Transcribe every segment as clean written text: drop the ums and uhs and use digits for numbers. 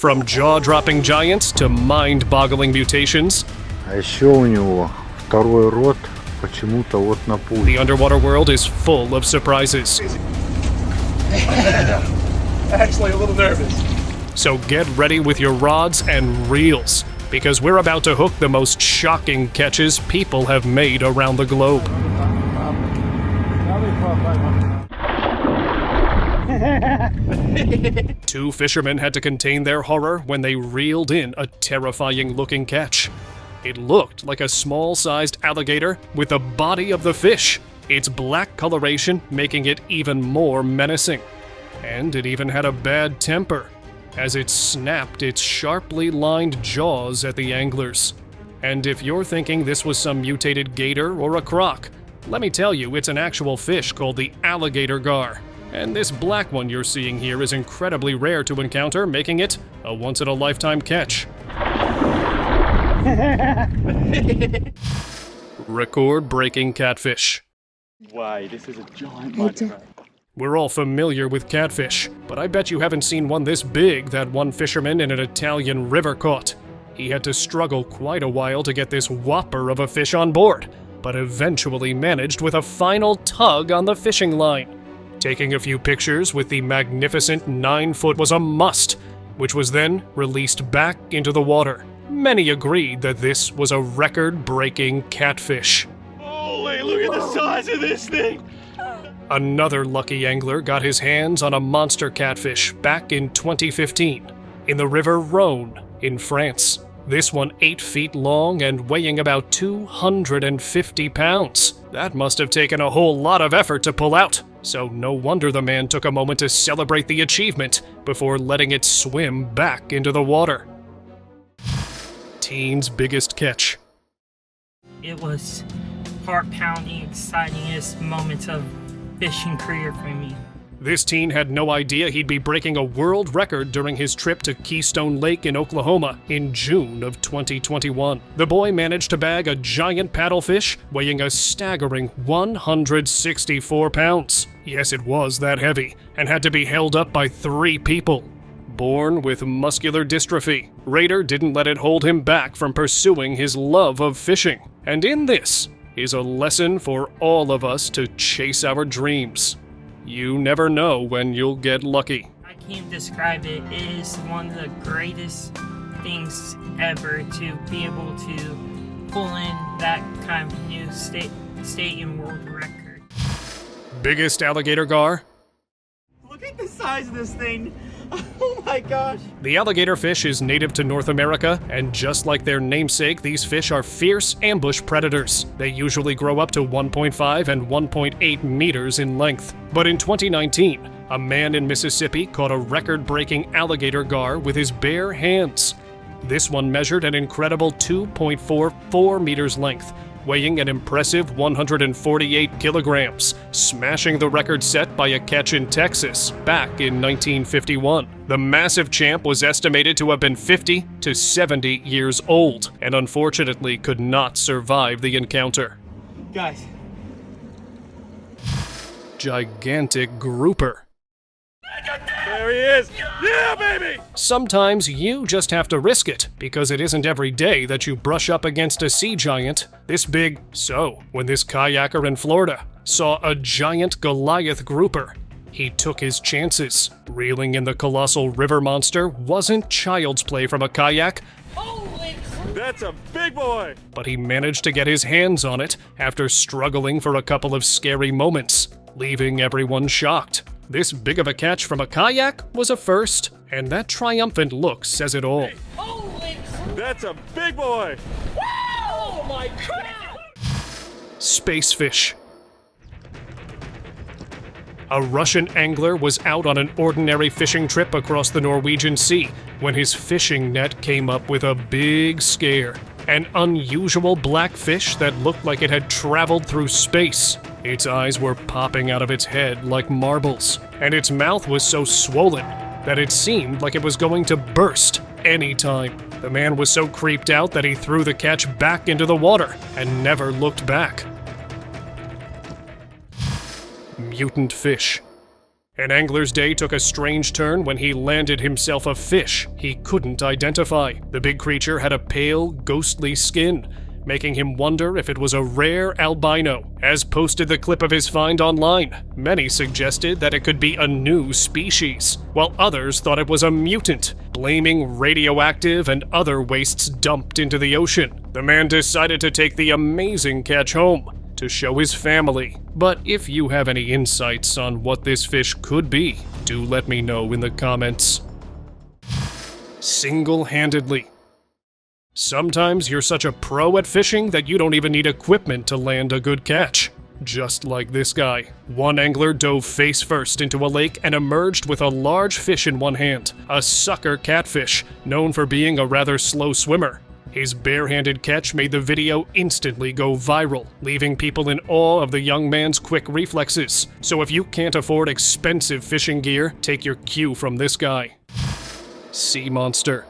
From jaw-dropping giants to mind-boggling mutations, А еще у него второй рот почему-то вот на пульсе. the underwater world is full of surprises. Actually, a little nervous. So get ready with your rods and reels, because we're about to hook the most shocking catches people have made around the globe. Two fishermen had to contain their horror when they reeled in a terrifying-looking catch. It looked like a small-sized alligator with the body of the fish, its black coloration making it even more menacing. And it even had a bad temper, as it snapped its sharply lined jaws at the anglers. And if you're thinking this was some mutated gator or a croc, let me tell you it's an actual fish called the alligator gar. And this black one you're seeing here is incredibly rare to encounter, making it a once-in-a-lifetime catch. Record-breaking catfish. Why, this is a giant microphone. We're all familiar with catfish, but I bet you haven't seen one this big that one fisherman in an Italian river caught. He had to struggle quite a while to get this whopper of a fish on board, but eventually managed with a final tug on the fishing line. Taking a few pictures with the magnificent 9-foot was a must, which was then released back into the water. Many agreed that this was a record-breaking catfish. Holy, look at the size of this thing! Another lucky angler got his hands on a monster catfish back in 2015 in the river Rhône in France. This one 8 feet long and weighing about 250 pounds. That must have taken a whole lot of effort to pull out, so no wonder the man took a moment to celebrate the achievement before letting it swim back into the water. Teen's biggest catch. It was heart-pounding, excitingest moments of fishing career for me. This teen had no idea he'd be breaking a world record during his trip to Keystone Lake in Oklahoma in June of 2021. The boy managed to bag a giant paddlefish weighing a staggering 164 pounds. Yes, it was that heavy, and had to be held up by 3 people. Born with muscular dystrophy, Raider didn't let it hold him back from pursuing his love of fishing. And in this is a lesson for all of us to chase our dreams. You never know when you'll get lucky. I can't describe it. It is one of the greatest things ever to be able to pull in that kind of new state and world record. Biggest alligator gar? Look at the size of this thing! Oh my gosh! The alligator fish is native to North America, and just like their namesake, these fish are fierce ambush predators. They usually grow up to 1.5 and 1.8 meters in length. But in 2019, a man in Mississippi caught a record-breaking alligator gar with his bare hands. This one measured an incredible 2.44 meters length, weighing an impressive 148 kilograms, smashing the record set by a catch in Texas back in 1951. The massive champ was estimated to have been 50 to 70 years old, and unfortunately could not survive the encounter. Guys. Gigantic grouper. There he is! Yeah, baby! Sometimes you just have to risk it, because it isn't every day that you brush up against a sea giant this big. So, when this kayaker in Florida saw a giant Goliath grouper, he took his chances. Reeling in the colossal river monster wasn't child's play from a kayak, That's a big boy! but he managed to get his hands on it after struggling for a couple of scary moments, leaving everyone shocked. This big of a catch from a kayak was a first, and that triumphant look says it all. That's a big boy! Oh my God! Space fish. A Russian angler was out on an ordinary fishing trip across the Norwegian Sea when his fishing net came up with a big scare. An unusual black fish that looked like it had traveled through space. Its eyes were popping out of its head like marbles, and its mouth was so swollen that it seemed like it was going to burst any time. The man was so creeped out that he threw the catch back into the water and never looked back. Mutant fish. An angler's day took a strange turn when he landed himself a fish he couldn't identify. The big creature had a pale, ghostly skin, making him wonder if it was a rare albino. As posted the clip of his find online, many suggested that it could be a new species, while others thought it was a mutant, blaming radioactive and other wastes dumped into the ocean. The man decided to take the amazing catch home to show his family. But if you have any insights on what this fish could be, do let me know in the comments. Singlehandedly. Sometimes you're such a pro at fishing that you don't even need equipment to land a good catch. Just like this guy. One angler dove face first into a lake and emerged with a large fish in one hand, a sucker catfish, known for being a rather slow swimmer. His barehanded catch made the video instantly go viral, leaving people in awe of the young man's quick reflexes. So if you can't afford expensive fishing gear, take your cue from this guy. Sea monster.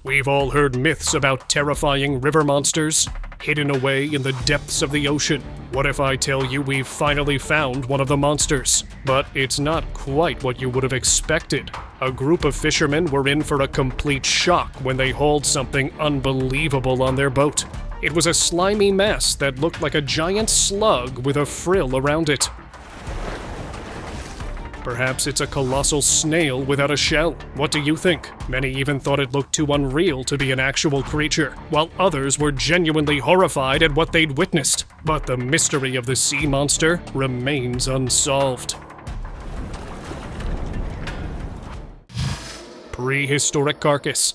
We've all heard myths about terrifying river monsters hidden away in the depths of the ocean. What if I tell you we've finally found one of the monsters? But it's not quite what you would have expected. A group of fishermen were in for a complete shock when they hauled something unbelievable on their boat. It was a slimy mass that looked like a giant slug with a frill around it. Perhaps it's a colossal snail without a shell. What do you think? Many even thought it looked too unreal to be an actual creature, while others were genuinely horrified at what they'd witnessed. But the mystery of the sea monster remains unsolved. Prehistoric carcass.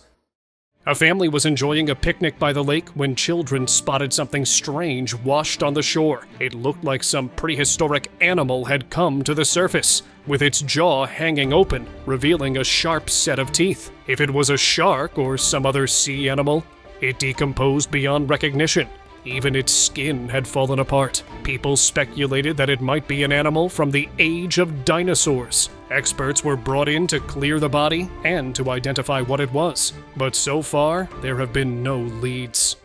A family was enjoying a picnic by the lake when children spotted something strange washed on the shore. It looked like some prehistoric animal had come to the surface, with its jaw hanging open, revealing a sharp set of teeth. If it was a shark or some other sea animal, it decomposed beyond recognition. Even its skin had fallen apart. People speculated that it might be an animal from the age of dinosaurs. Experts were brought in to clear the body and to identify what it was. But so far, there have been no leads.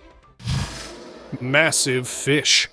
Massive fish.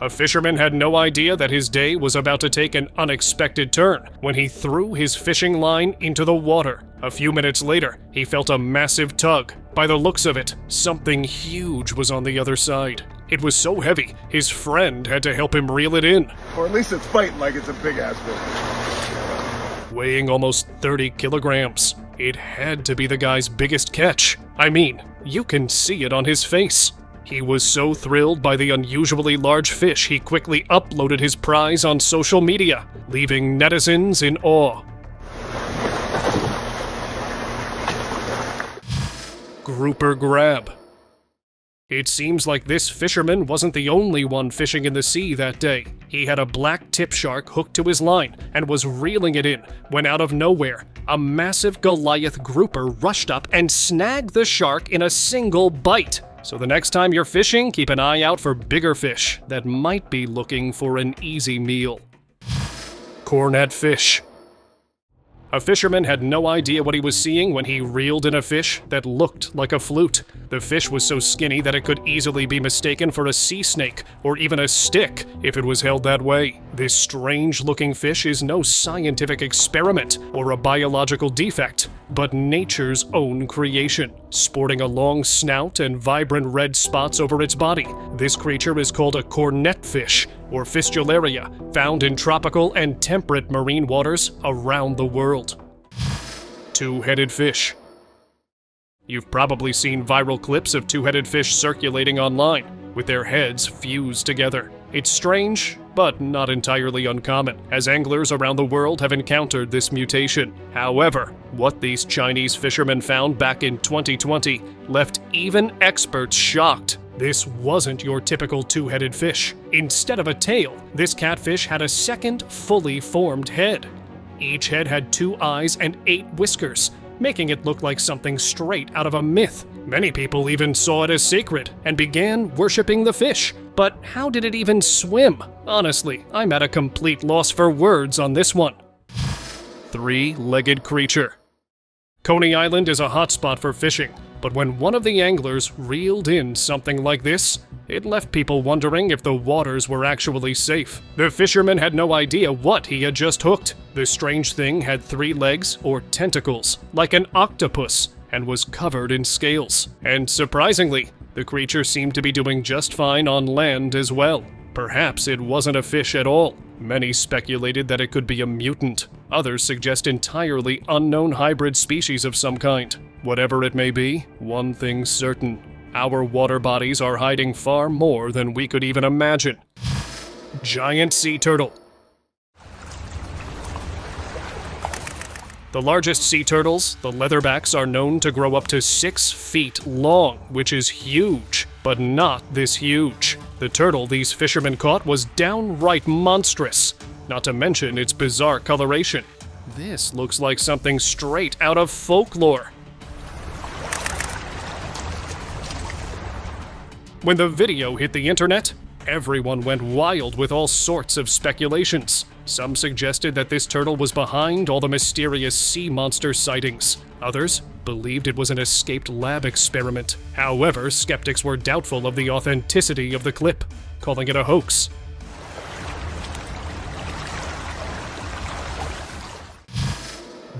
A fisherman had no idea that his day was about to take an unexpected turn when he threw his fishing line into the water. A few minutes later, he felt a massive tug. By the looks of it, something huge was on the other side. It was so heavy, his friend had to help him reel it in. Or at least it's fighting like it's a big-ass fish. Weighing almost 30 kilograms. It had to be the guy's biggest catch. I mean, you can see it on his face. He was so thrilled by the unusually large fish, he quickly uploaded his prize on social media, leaving netizens in awe. Grouper grab. It seems like this fisherman wasn't the only one fishing in the sea that day. He had a black tip shark hooked to his line and was reeling it in when out of nowhere, a massive Goliath grouper rushed up and snagged the shark in a single bite. So the next time you're fishing, keep an eye out for bigger fish that might be looking for an easy meal. Cornet fish. A fisherman had no idea what he was seeing when he reeled in a fish that looked like a flute. The fish was so skinny that it could easily be mistaken for a sea snake or even a stick if it was held that way. This strange-looking fish is no scientific experiment or a biological defect, but nature's own creation. Sporting a long snout and vibrant red spots over its body, this creature is called a cornet fish, or fistularia, found in tropical and temperate marine waters around the world. Two-headed fish. You've probably seen viral clips of two-headed fish circulating online, with their heads fused together. It's strange, but not entirely uncommon, as anglers around the world have encountered this mutation. However, what these Chinese fishermen found back in 2020 left even experts shocked. This wasn't your typical two-headed fish. Instead of a tail, this catfish had a second fully formed head. Each head had 2 eyes and 8 whiskers, making it look like something straight out of a myth. Many people even saw it as sacred and began worshipping the fish. But how did it even swim? Honestly, I'm at a complete loss for words on this one. Three-legged creature. Coney Island is a hotspot for fishing, But when one of the anglers reeled in something like this, it left people wondering if the waters were actually safe. The fisherman had no idea what he had just hooked. The strange thing had 3 legs or tentacles, like an octopus, and was covered in scales. And surprisingly, the creature seemed to be doing just fine on land as well. Perhaps it wasn't a fish at all. Many speculated that it could be a mutant. Others suggest entirely unknown hybrid species of some kind. Whatever it may be, one thing's certain. Our water bodies are hiding far more than we could even imagine. Giant sea turtle. The largest sea turtles, the leatherbacks, are known to grow up to 6 feet long, which is huge, but not this huge. The turtle these fishermen caught was downright monstrous, not to mention its bizarre coloration. This looks like something straight out of folklore. When the video hit the internet, everyone went wild with all sorts of speculations. Some suggested that this turtle was behind all the mysterious sea monster sightings. Others believed it was an escaped lab experiment. However, skeptics were doubtful of the authenticity of the clip, calling it a hoax.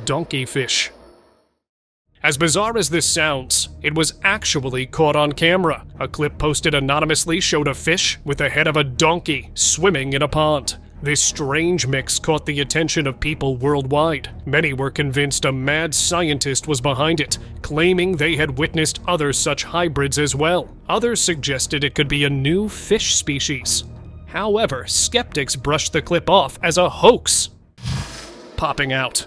Donkey fish. As bizarre as this sounds, it was actually caught on camera. A clip posted anonymously showed a fish with the head of a donkey swimming in a pond. This strange mix caught the attention of people worldwide. Many were convinced a mad scientist was behind it, claiming they had witnessed other such hybrids as well. Others suggested it could be a new fish species. However, skeptics brushed the clip off as a hoax. Popping out.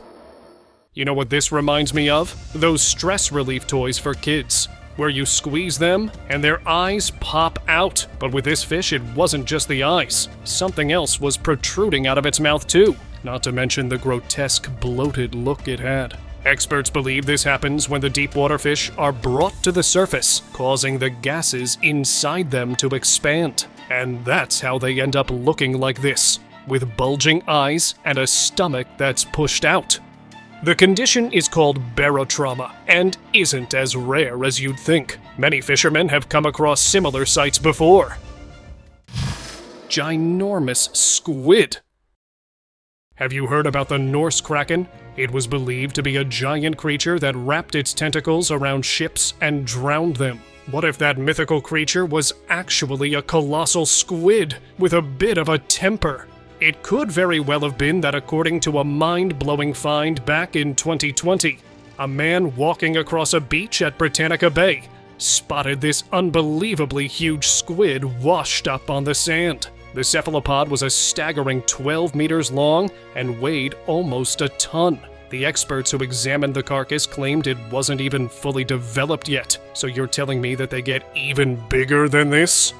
You know what this reminds me of? Those stress relief toys for kids, where you squeeze them and their eyes pop out. But with this fish, it wasn't just the eyes. Something else was protruding out of its mouth too, not to mention the grotesque, bloated look it had. Experts believe this happens when the deepwater fish are brought to the surface, causing the gases inside them to expand. And that's how they end up looking like this, with bulging eyes and a stomach that's pushed out. The condition is called barotrauma and isn't as rare as you'd think. Many fishermen have come across similar sights before. Ginormous squid. Have you heard about the Norse Kraken? It was believed to be a giant creature that wrapped its tentacles around ships and drowned them. What if that mythical creature was actually a colossal squid with a bit of a temper? It could very well have been that, according to a mind-blowing find back in 2020, a man walking across a beach at Britannica Bay spotted this unbelievably huge squid washed up on the sand. The cephalopod was a staggering 12 meters long and weighed almost a ton. The experts who examined the carcass claimed it wasn't even fully developed yet, so you're telling me that they get even bigger than this?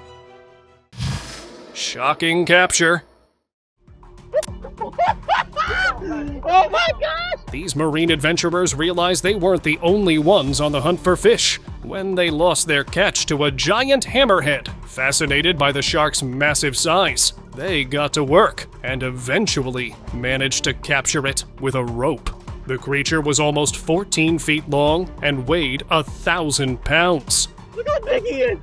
Shocking capture. Oh my gosh! These marine adventurers realized they weren't the only ones on the hunt for fish when they lost their catch to a giant hammerhead. Fascinated by the shark's massive size, they got to work and eventually managed to capture it with a rope. The creature was almost 14 feet long and weighed 1,000 pounds. Look how big he is!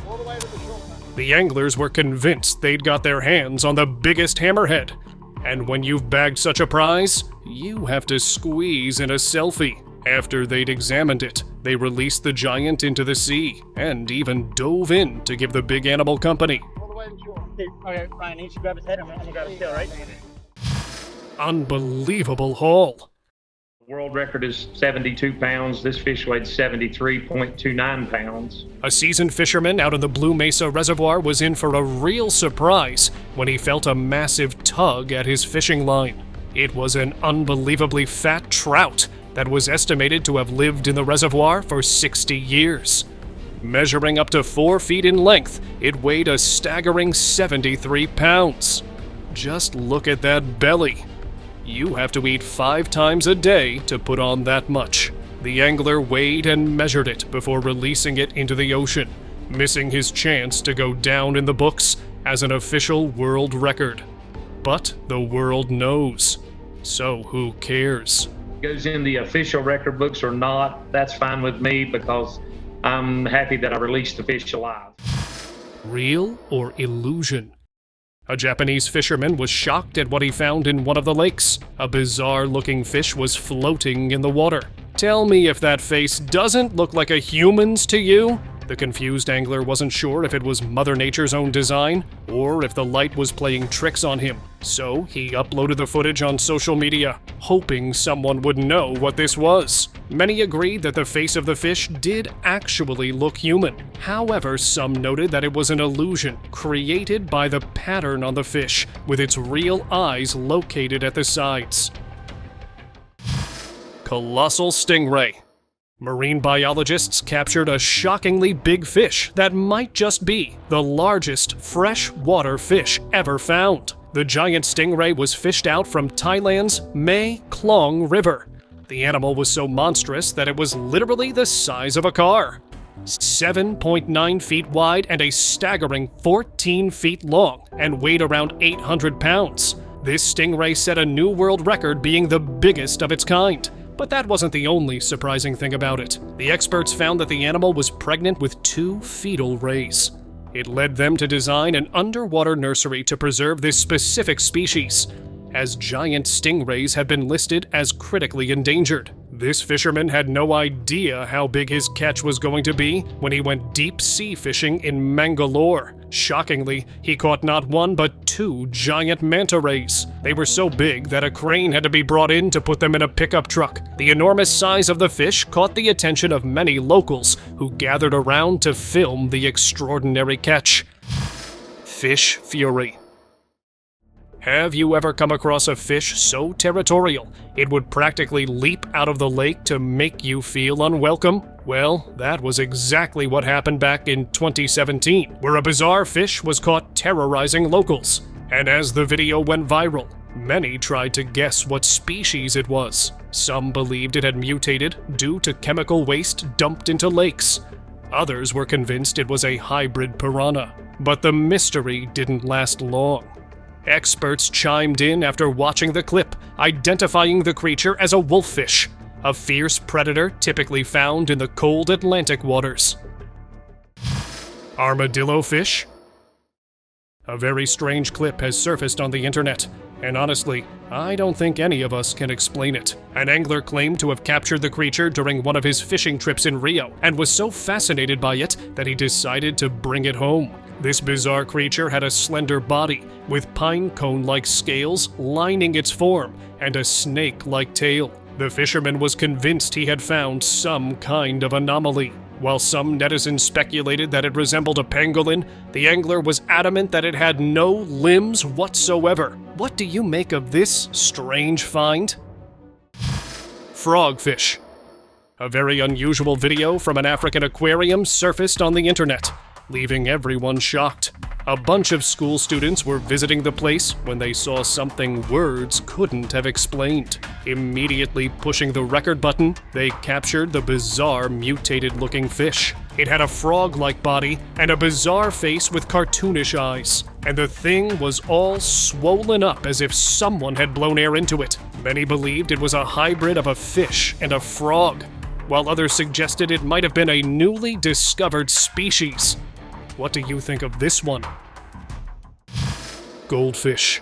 All the way to the shore. The anglers were convinced they'd got their hands on the biggest hammerhead. And when you've bagged such a prize, you have to squeeze in a selfie. After they'd examined it, they released the giant into the sea and even dove in to give the big animal company. All the way to the shore. Okay, Ryan, you should grab his head. I'm gonna grab his tail, right? Unbelievable haul. World record is 72 pounds. This fish weighed 73.29 pounds. A seasoned fisherman out in the Blue Mesa Reservoir was in for a real surprise when he felt a massive tug at his fishing line. It was an unbelievably fat trout that was estimated to have lived in the reservoir for 60 years. Measuring up to 4 feet in length, it weighed a staggering 73 pounds. Just look at that belly. You have to eat 5 times a day to put on that much. The angler weighed and measured it before releasing it into the ocean, missing his chance to go down in the books as an official world record. But the world knows. So who cares? Goes in the official record books or not, that's fine with me because I'm happy that I released the fish alive. Real or illusion? A Japanese fisherman was shocked at what he found in one of the lakes. A bizarre-looking fish was floating in the water. Tell me if that face doesn't look like a human's to you? The confused angler wasn't sure if it was Mother Nature's own design, or if the light was playing tricks on him. So he uploaded the footage on social media, hoping someone would know what this was. Many agreed that the face of the fish did actually look human. However, some noted that it was an illusion created by the pattern on the fish, with its real eyes located at the sides. Colossal stingray. Marine biologists captured a shockingly big fish that might just be the largest freshwater fish ever found. The giant stingray was fished out from Thailand's Mae Klong River. The animal was so monstrous that it was literally the size of a car. 7.9 feet wide and a staggering 14 feet long, and weighed around 800 pounds. This stingray set a new world record, being the biggest of its kind. But that wasn't the only surprising thing about it. The experts found that the animal was pregnant with 2 fetal rays. It led them to design an underwater nursery to preserve this specific species, as giant stingrays have been listed as critically endangered. This fisherman had no idea how big his catch was going to be when he went deep sea fishing in Mangalore. Shockingly, he caught not 1 but 2 giant manta rays. They were so big that a crane had to be brought in to put them in a pickup truck. The enormous size of the fish caught the attention of many locals, who gathered around to film the extraordinary catch. Fish fury. Have you ever come across a fish so territorial it would practically leap out of the lake to make you feel unwelcome? Well, that was exactly what happened back in 2017, where a bizarre fish was caught terrorizing locals. And as the video went viral, many tried to guess what species it was. Some believed it had mutated due to chemical waste dumped into lakes. Others were convinced it was a hybrid piranha. But the mystery didn't last long. Experts chimed in after watching the clip, identifying the creature as a wolffish, a fierce predator typically found in the cold Atlantic waters. Armadillo fish? A very strange clip has surfaced on the internet, and honestly, I don't think any of us can explain it. An angler claimed to have captured the creature during one of his fishing trips in Rio, and was so fascinated by it that he decided to bring it home. This bizarre creature had a slender body, with pine cone-like scales lining its form, and a snake-like tail. The fisherman was convinced he had found some kind of anomaly. While some netizens speculated that it resembled a pangolin, the angler was adamant that it had no limbs whatsoever. What do you make of this strange find? Frogfish. A very unusual video from an African aquarium surfaced on the internet, leaving everyone shocked. A bunch of school students were visiting the place when they saw something words couldn't have explained. Immediately pushing the record button, they captured the bizarre mutated-looking fish. It had a frog-like body and a bizarre face with cartoonish eyes, and the thing was all swollen up as if someone had blown air into it. Many believed it was a hybrid of a fish and a frog, while others suggested it might have been a newly discovered species. What do you think of this one? Goldfish.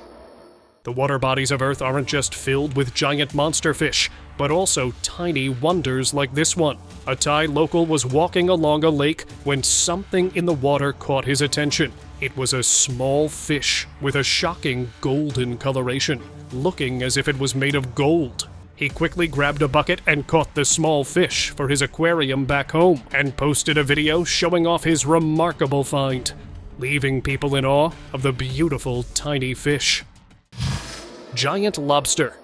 The water bodies of Earth aren't just filled with giant monster fish, but also tiny wonders like this one. A Thai local was walking along a lake when something in the water caught his attention. It was a small fish with a shocking golden coloration, looking as if it was made of gold. He quickly grabbed a bucket and caught the small fish for his aquarium back home, and posted a video showing off his remarkable find, leaving people in awe of the beautiful tiny fish. Giant lobster.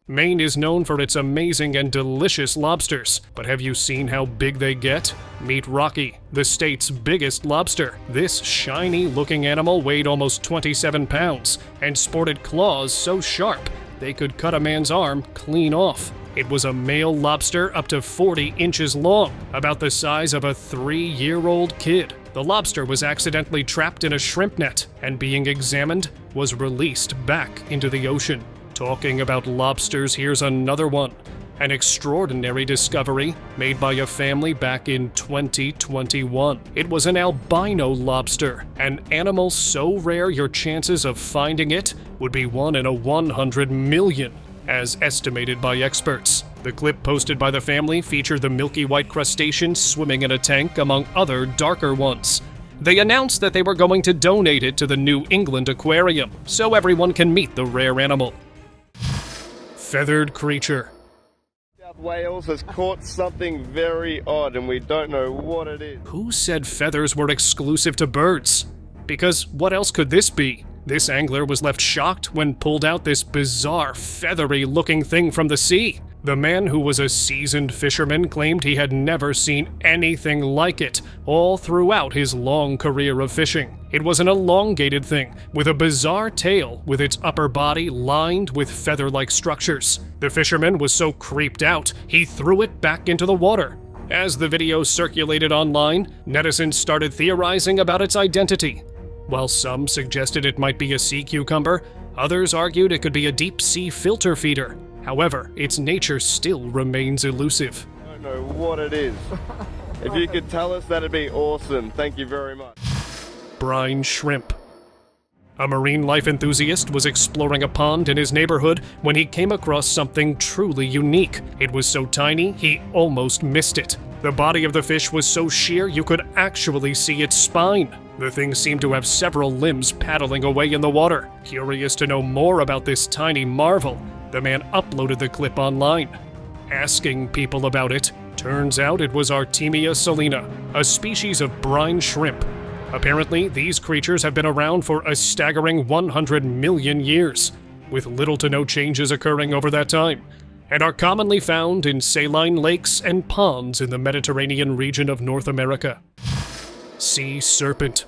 Maine is known for its amazing and delicious lobsters, but have you seen how big they get? Meet Rocky, the state's biggest lobster. This shiny-looking animal weighed almost 27 pounds and sported claws so sharp they could cut a man's arm clean off. It was a male lobster up to 40 inches long, about the size of a 3-year-old kid. The lobster was accidentally trapped in a shrimp net, and being examined, was released back into the ocean. Talking about lobsters, here's another one. an extraordinary discovery made by a family back in 2021. It was an albino lobster, an animal so rare your chances of finding it would be 1 in 100 million, as estimated by experts. The clip posted by the family featured the milky white crustacean swimming in a tank among other darker ones. They announced that they were going to donate it to the New England Aquarium so everyone can meet the rare animal. Feathered creature. South Wales has caught something very odd and we don't know what it is. Who said feathers were exclusive to birds? Because what else could this be? This angler was left shocked when pulled out this bizarre, feathery-looking thing from the sea. The man, who was a seasoned fisherman, claimed he had never seen anything like it all throughout his long career of fishing. It was an elongated thing, with a bizarre tail, with its upper body lined with feather-like structures. The fisherman was so creeped out, he threw it back into the water. As the video circulated online, netizens started theorizing about its identity. While some suggested it might be a sea cucumber, others argued it could be a deep-sea filter feeder. However, its nature still remains elusive. I don't know what it is. If you could tell us, that'd be awesome. Thank you very much. Brine shrimp. A marine life enthusiast was exploring a pond in his neighborhood when he came across something truly unique. It was so tiny, he almost missed it. The body of the fish was so sheer you could actually see its spine. The thing seemed to have several limbs paddling away in the water. Curious to know more about this tiny marvel, the man uploaded the clip online. Asking people about it, turns out it was Artemia salina, a species of brine shrimp. Apparently, these creatures have been around for a staggering 100 million years, with little to no changes occurring over that time, and are commonly found in saline lakes and ponds in the Mediterranean region of North America. Sea serpent.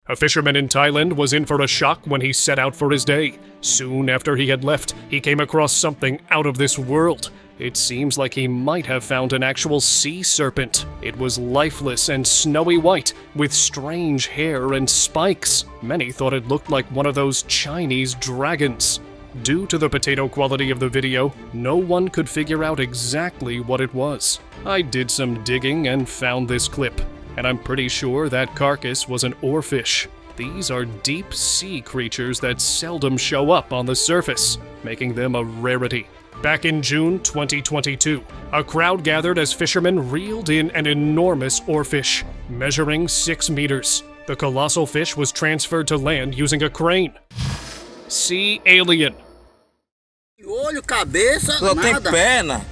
A fisherman in Thailand was in for a shock when he set out for his day. Soon after he had left, he came across something out of this world. It seems like he might have found an actual sea serpent. It was lifeless and snowy white, with strange hair and spikes. Many thought it looked like one of those Chinese dragons. Due to the potato quality of the video, no one could figure out exactly what it was. I did some digging and found this clip, and I'm pretty sure that carcass was an oarfish. These are deep sea creatures that seldom show up on the surface, making them a rarity. Back in June 2022, a crowd gathered as fishermen reeled in an enormous oarfish, measuring 6 meters. The colossal fish was transferred to land using a crane. Sea alien. Olho, cabeça, nada.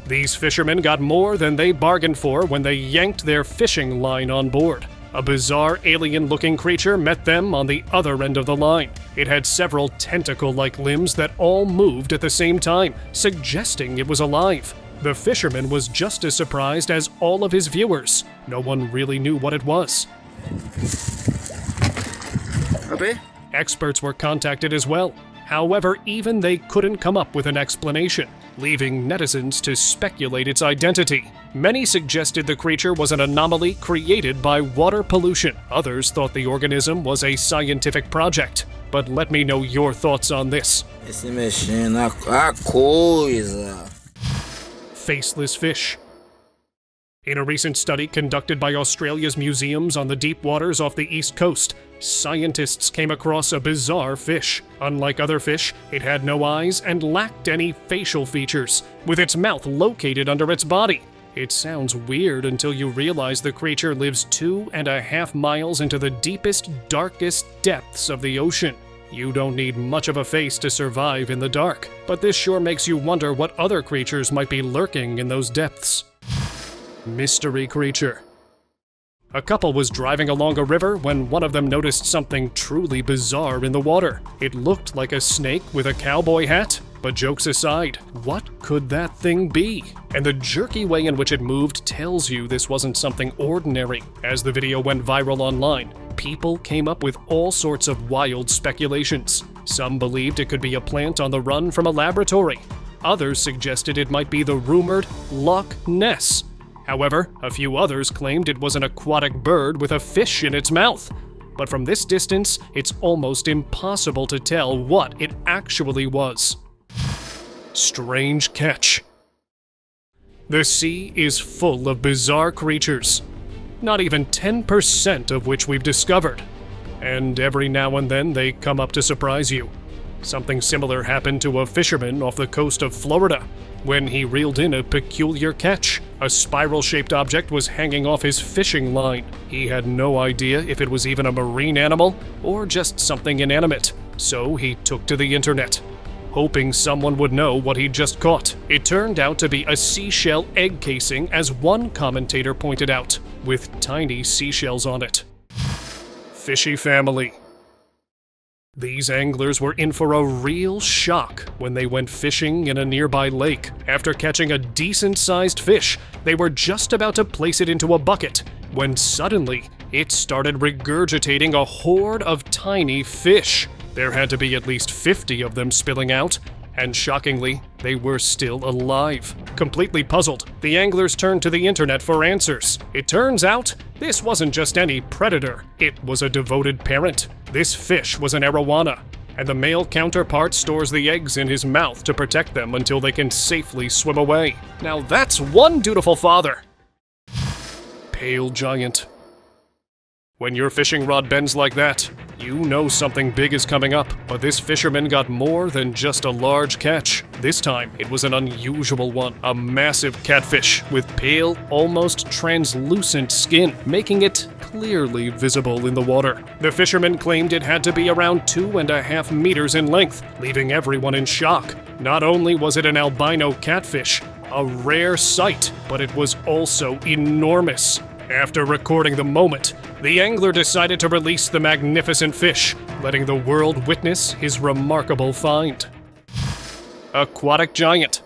These fishermen got more than they bargained for when they yanked their fishing line on board. A bizarre alien-looking creature met them on the other end of the line. It had several tentacle-like limbs that all moved at the same time, suggesting it was alive. The fisherman was just as surprised as all of his viewers. No one really knew what it was. Experts were contacted as well. However, even they couldn't come up with an explanation, leaving netizens to speculate its identity. Many suggested the creature was an anomaly created by water pollution. Others thought the organism was a scientific project. But let me know your thoughts on this. Faceless fish. In a recent study conducted by Australia's museums on the deep waters off the east coast, scientists came across a bizarre fish. Unlike other fish, it had no eyes and lacked any facial features, with its mouth located under its body. It sounds weird until you realize the creature lives 2.5 miles into the deepest, darkest depths of the ocean. You don't need much of a face to survive in the dark, but this sure makes you wonder what other creatures might be lurking in those depths. Mystery creature. A couple was driving along a river when one of them noticed something truly bizarre in the water. It looked like a snake with a cowboy hat. But jokes aside, what could that thing be? And the jerky way in which it moved tells you this wasn't something ordinary. As the video went viral online, people came up with all sorts of wild speculations. Some believed it could be a plant on the run from a laboratory. Others suggested it might be the rumored Loch Ness. However, a few others claimed it was an aquatic bird with a fish in its mouth. But from this distance, it's almost impossible to tell what it actually was. Strange catch. The sea is full of bizarre creatures, not even 10% of which we've discovered. And every now and then they come up to surprise you. Something similar happened to a fisherman off the coast of Florida when he reeled in a peculiar catch. A spiral-shaped object was hanging off his fishing line. He had no idea if it was even a marine animal or just something inanimate, so he took to the internet, hoping someone would know what he'd just caught. It turned out to be a seashell egg casing, as one commentator pointed out, with tiny seashells on it. Fishy family. These anglers were in for a real shock when they went fishing in a nearby lake. After catching a decent-sized fish, they were just about to place it into a bucket when suddenly it started regurgitating a horde of tiny fish. There had to be at least 50 of them spilling out, and shockingly, they were still alive. Completely puzzled, the anglers turned to the internet for answers. It turns out, this wasn't just any predator, it was a devoted parent. This fish was an arowana, and the male counterpart stores the eggs in his mouth to protect them until they can safely swim away. Now that's one dutiful father. Pale giant. When your fishing rod bends like that, you know something big is coming up. But this fisherman got more than just a large catch. This time, it was an unusual one. A massive catfish with pale, almost translucent skin, making it clearly visible in the water. The fisherman claimed it had to be around 2.5 meters in length, leaving everyone in shock. Not only was it an albino catfish, a rare sight, but it was also enormous. After recording the moment, the angler decided to release the magnificent fish, letting the world witness his remarkable find. Aquatic giant.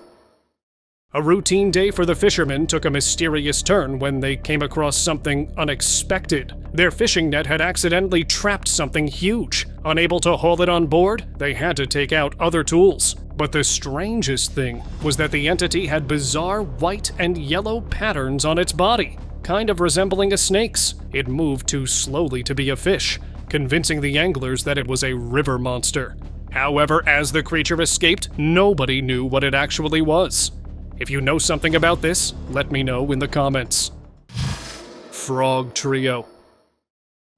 A routine day for the fishermen took a mysterious turn when they came across something unexpected. Their fishing net had accidentally trapped something huge. Unable to haul it on board, they had to take out other tools. But the strangest thing was that the entity had bizarre white and yellow patterns on its body, kind of resembling a snake's. It moved too slowly to be a fish, convincing the anglers that it was a river monster. However, as the creature escaped, nobody knew what it actually was. If you know something about this, let me know in the comments. Frog trio.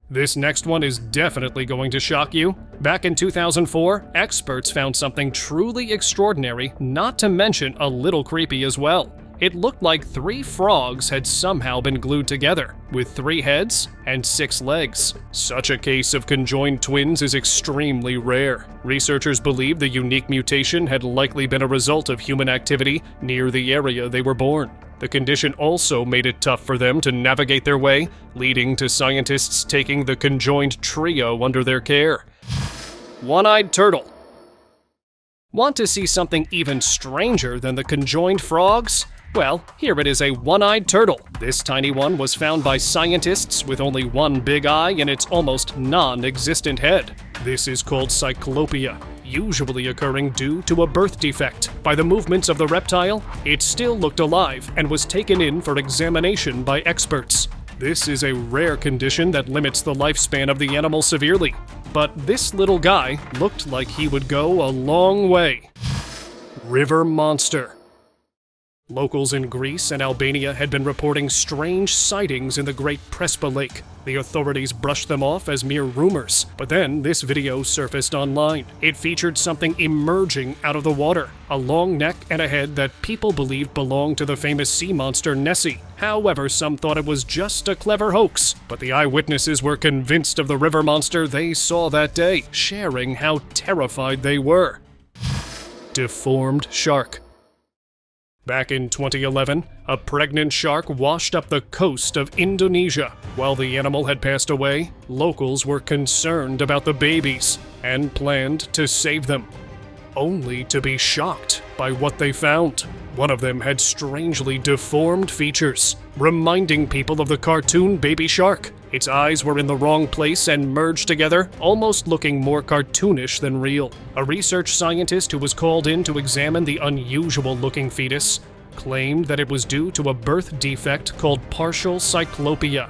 This next one is definitely going to shock you. Back in 2004, experts found something truly extraordinary, not to mention a little creepy as well. It looked like 3 frogs had somehow been glued together, with 3 heads and 6 legs. Such a case of conjoined twins is extremely rare. Researchers believe the unique mutation had likely been a result of human activity near the area they were born. The condition also made it tough for them to navigate their way, leading to scientists taking the conjoined trio under their care. One-eyed turtle. Want to see something even stranger than the conjoined frogs? Well, here it is, a one-eyed turtle. This tiny one was found by scientists with only one big eye in its almost non-existent head. This is called cyclopia, usually occurring due to a birth defect. By the movements of the reptile, it still looked alive and was taken in for examination by experts. This is a rare condition that limits the lifespan of the animal severely, but this little guy looked like he would go a long way. River monster. Locals in Greece and Albania had been reporting strange sightings in the Great Prespa Lake. The authorities brushed them off as mere rumors, but then this video surfaced online. It featured something emerging out of the water, a long neck and a head that people believed belonged to the famous sea monster Nessie. However, some thought it was just a clever hoax, but the eyewitnesses were convinced of the river monster they saw that day, sharing how terrified they were. Deformed Shark. Back in 2011, a pregnant shark washed up the coast of Indonesia. While the animal had passed away, locals were concerned about the babies and planned to save them, only to be shocked by what they found. One of them had strangely deformed features, reminding people of the cartoon Baby Shark. Its eyes were in the wrong place and merged together, almost looking more cartoonish than real. A research scientist who was called in to examine the unusual-looking fetus claimed that it was due to a birth defect called partial cyclopia.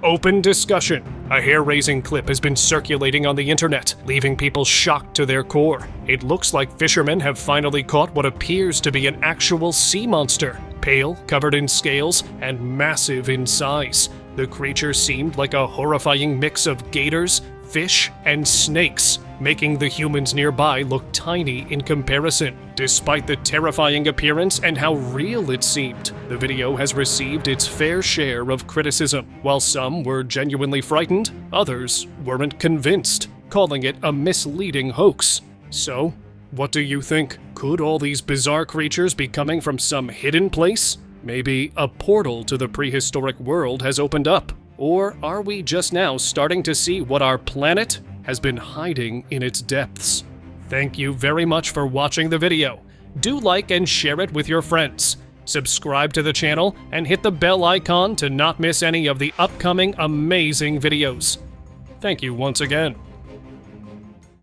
Open discussion. A hair-raising clip has been circulating on the internet, leaving people shocked to their core. It looks like fishermen have finally caught what appears to be an actual sea monster. Pale, covered in scales, and massive in size. The creature seemed like a horrifying mix of gators, fish, and snakes, making the humans nearby look tiny in comparison. Despite the terrifying appearance and how real it seemed, the video has received its fair share of criticism. While some were genuinely frightened, others weren't convinced, calling it a misleading hoax. So, what do you think? Could all these bizarre creatures be coming from some hidden place? Maybe a portal to the prehistoric world has opened up? Or are we just now starting to see what our planet has been hiding in its depths? Thank you very much for watching the video. Do like and share it with your friends. Subscribe to the channel and hit the bell icon to not miss any of the upcoming amazing videos. Thank you once again.